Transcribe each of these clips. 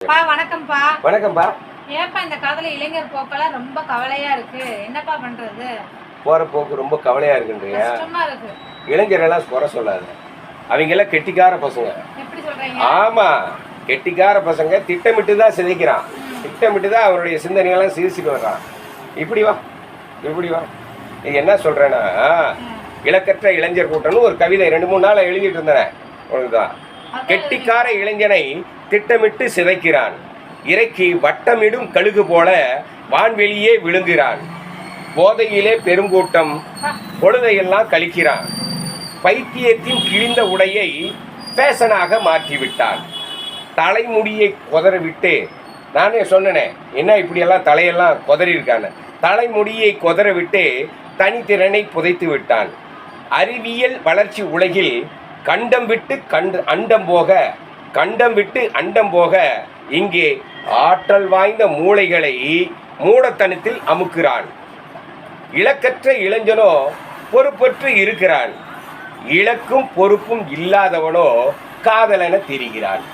வணக்கம்ப்பா. வணக்கம்ப்பா. ஏப்பா இந்த காலத்துல இளைஞர் போக்கெல்லாம் ரொம்ப கவலையா இருக்கு, என்னப்பா பண்றது? போற போக்கு ரொம்ப கவலையா இருக்குன்றியா? கஷ்டமா இருக்கு. இளைஞரெல்லாம் குறை சொல்லாத, அவங்க எல்லாம் கெட்டிக்கார பசங்க. எப்படி சொல்றீங்க? ஆமா, கெட்டிக்கார பசங்க. திட்டமிட்டு தான் சிதைக்கிறான், திட்டமிட்டு தான் அவருடைய சிந்தனையெல்லாம் சீர்ச்சிட்டு வர்றான். இப்படி வா இப்படி வா. இது என்ன சொல்றேன்னா, இலக்கற்ற இளைஞர் கூட்டம்னு ஒரு கவிதை 2-3 நாள் எழுதிட்டு இருந்தேன். ஒன்றுதான், கெட்டிக்கார இளைஞனை திட்டமிட்டு சிதைக்கிறான், இறைக்கு வட்டமிடும் கழுகு போல வான்வெளியே விழுங்குகிறான், போதையிலே பெருங்கூட்டம் பொழுதையெல்லாம் கழிக்கிறான், பைத்தியத்தின் கிழிந்த உடையை ஃபேஷனாக மாற்றிவிட்டான், தலைமுடியை கொதறவிட்டு, நானே சொன்னேனே என்ன இப்படியெல்லாம் தலையெல்லாம் கொதறி இருக்கான்னு, தலைமுடியை கொதறவிட்டு தனித்திறனை புதைத்து விட்டான், அறிவியல் வளர்ச்சி உலகில் கண்டம் விட்டு அண்டம் போக இங்கே ஆற்றல் வாய்ந்த மூளைகளை மூடத்தனத்தில் அமுக்குறான், இலக்கற்ற இளைஞனோ பொறுப்பற்று இருக்கிறான், இலக்கும் பொறுப்பும் இல்லாதவனோ காதலென திரிகிறான்,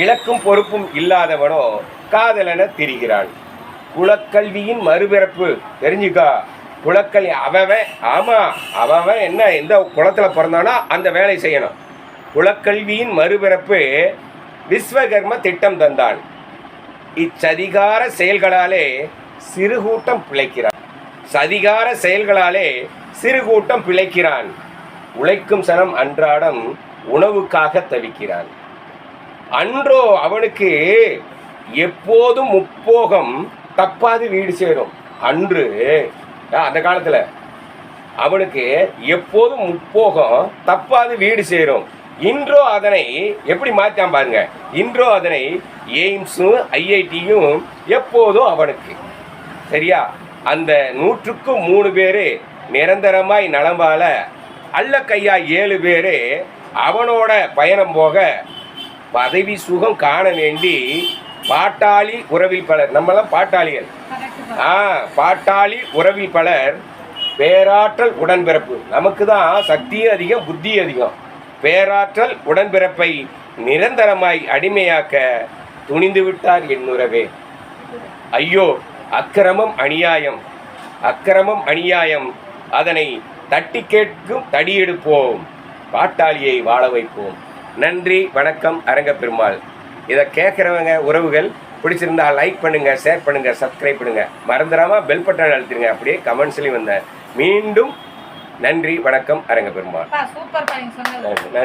இலக்கும் பொறுப்பும் இல்லாதவனோ காதலென திரிகிறான். குலக்கல்வியின் மறுபிறப்பு தெரிஞ்சுக்கா. குலக்கல்வி அவன் ஆமா, அவன் என்ன எந்த குளத்துல பிறந்தானோ அந்த வேலை செய்யணும். குலக்கல்வியின் மறுபிறப்பு விஸ்வகர்ம திட்டம் தந்தான். இச்சதிகார செயல்களாலே சிறுகூட்டம் பிழைக்கிறான், சதிகார செயல்களாலே சிறுகூட்டம் பிழைக்கிறான், உழைக்கும் சனம் அன்றாடம் உணவுக்காக தவிக்கிறான். அன்றோ அவனுக்கு எப்போதும் முப்போகம் தப்பாது வீடு சேரும். அன்று அந்த காலத்துல அவனுக்கு எப்போதும் முப்போகம் தப்பாது வீடு சேரும். இன்றோ அதனை எப்படி மாற்றான் பாருங்க. இன்றோ அதனை எய்ம்ஸும் ஐஐடியும் எப்போதும் அவனுக்கு. சரியா? அந்த 100க்கு 3 பேரு நிரந்தரமாய் நலம்பால அல்ல கையா 7 பேரு அவனோட பயணம் போக பதவி சுகம் காண வேண்டி பாட்டாளி உறவில் பலர், நம்மளாம் பாட்டாளிகள், பாட்டாளி உறவில் பலர் பேராற்றல் உடன்பிறப்பு. நமக்கு தான் சக்தியும் அதிகம் புத்தியும் அதிகம். பேராற்றல் உடன்பிறப்பை நிரந்தரமாய் அடிமையாக்க துணிந்து விட்டார் என்னுறவே. ஐயோ அக்கிரமம் அநியாயம், அக்கிரமம் அநியாயம், அதனை தட்டி கேட்கும் தடியெடுப்போம், பாட்டாளியை வாழ வைப்போம். நன்றி, வணக்கம். அரங்கப்பெருமாள். இதை கேட்குறவங்க உறவுகள் பிடிச்சிருந்தா லைக் பண்ணுங்க, ஷேர் பண்ணுங்க, சப்ஸ்கிரைப் பண்ணுங்க, மறந்துடாம பெல் பட்டன் அழுத்திருங்க. அப்படியே கமெண்ட்ஸ்லையும் வந்தேன். மீண்டும் நன்றி, வணக்கம். அரங்கப்பெருமாள். சூப்பர். நன்றி.